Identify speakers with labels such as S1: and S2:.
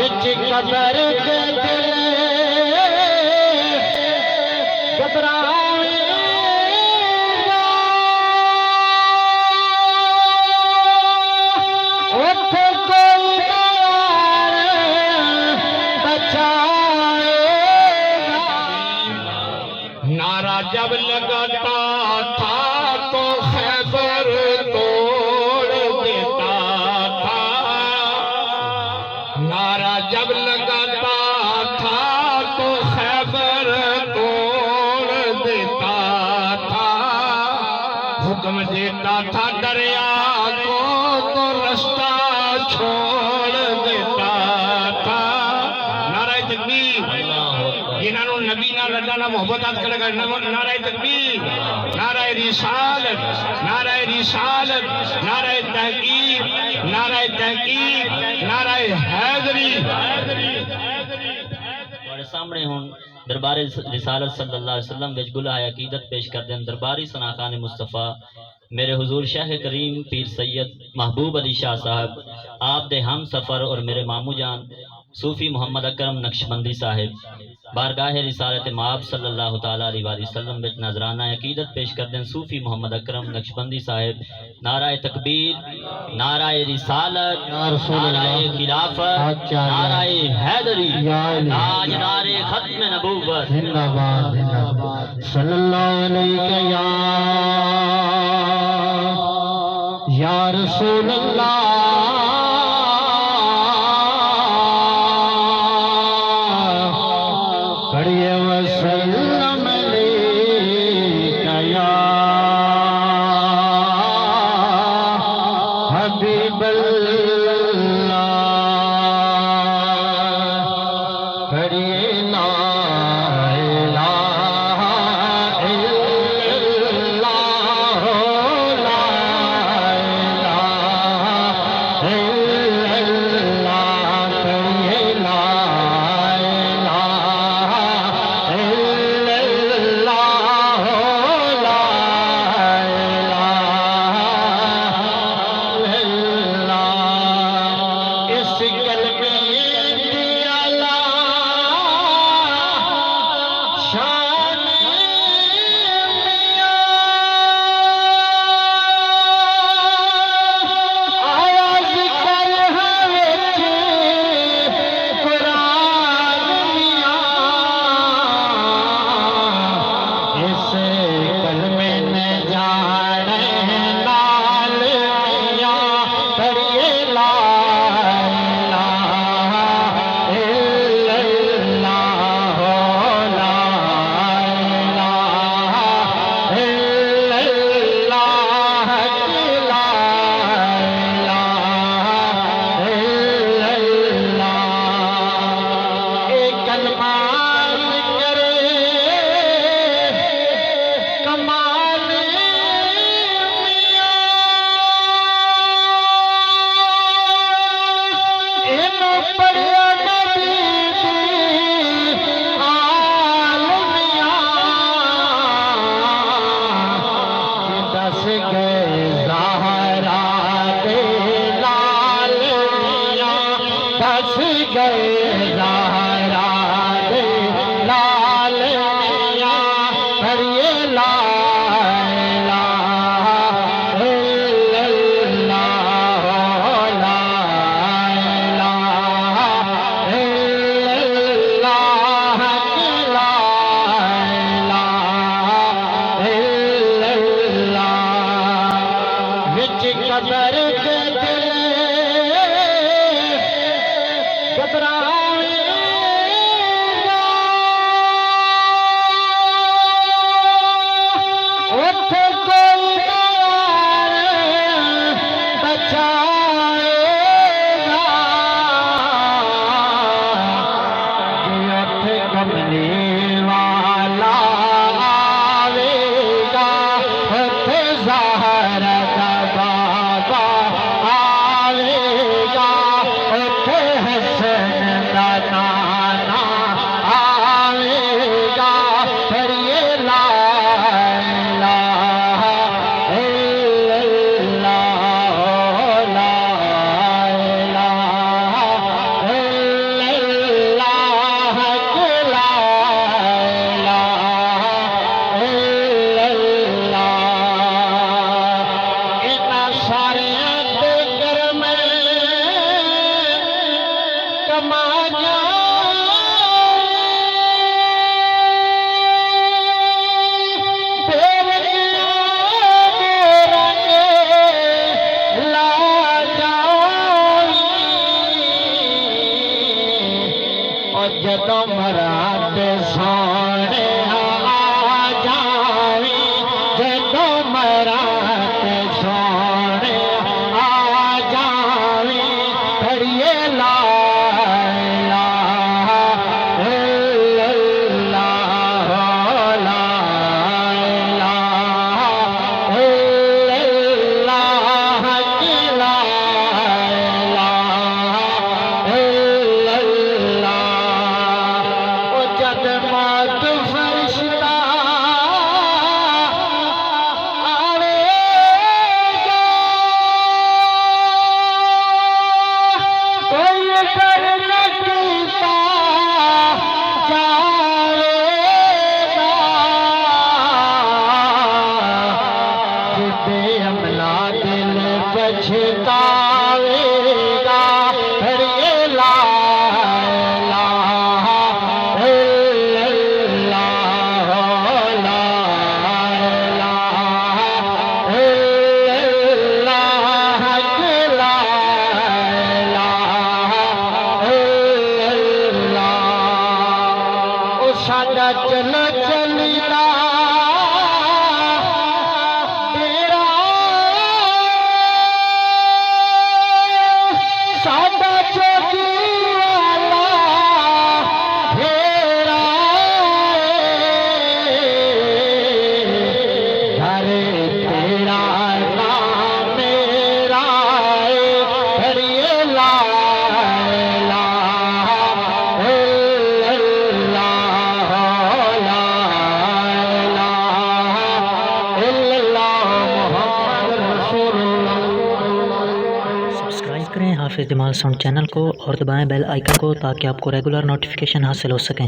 S1: وچ قبر کے دل گھبراوے گا اٹھ کوئی یار بچائے گا نعرہ جب لگتا تھا تو خیبر توڑ دیتا تھا نعرہ جب لگتا تھا تو خیبر توڑ دیتا تھا حکم دیتا تھا دریا کو تو رستہ چھوڑ دیتا تھا نعرہ تکبیر جنہوں نبی نہ لڑنا محبت کرے گا نعرہ تکبیر نعرہ رسالت نعرہ رسالت نعرہ تحقیق نعرہ تحقیق نعرہ حیدری
S2: تھوڑے سامنے ہوں دربار رسالت صلی اللہ علیہ وسلم وچ گلہ عقیدت پیش کر دیں درباری ثناخان مصطفیٰ میرے حضور شیخ کریم پیر سید محبوب علی شاہ صاحب آپ دے ہم سفر اور میرے مامو جان صوفی محمد اکرم نقشبندی صاحب بارگاہ رسالت مآب صلی اللہ تعالیٰ علیہ وآلہ وسلم وچ نذرانہ عقیدت پیش کر دیں صوفی محمد اکرم نقشبندی صاحب نعرہ تکبیر نعرہ رسالت نعرہ خلافت نعرہ حیدری تاجدار ختم نبوت
S1: زندہ باد صلی اللہ علیہ یا رسول اللہ پڑھیے وسلم علیک یا حبیب اللہ پڑھیے لا الہ الا اللہ لا الہ الا اللہ پڑھیے لا قبر کے دل گھبراوے ما جدوں مراد سونے آ جاوی جدوں مراد سونے آ جاوی پڑھیے لا الہ الا اللہ لا الہ الا اللہ لا الہ الا اللہ جد موت فرشتہ آوے گا کوئی ڈر نہ کیتا جاوے گا جدے عملہ دل پچھتاوے گا پھر یہ لا ساڈا چلو چلیدا تیرا ساڈا چوکی والا تیرا گھر تیرا نام میرا پھر یہ لا
S3: سبسکرائب کریں حافظ جمال ساؤنڈ چینل کو اور دبائیں بیل آئیکن کو تاکہ آپ کو ریگولر نوٹیفیکیشن حاصل ہو سکیں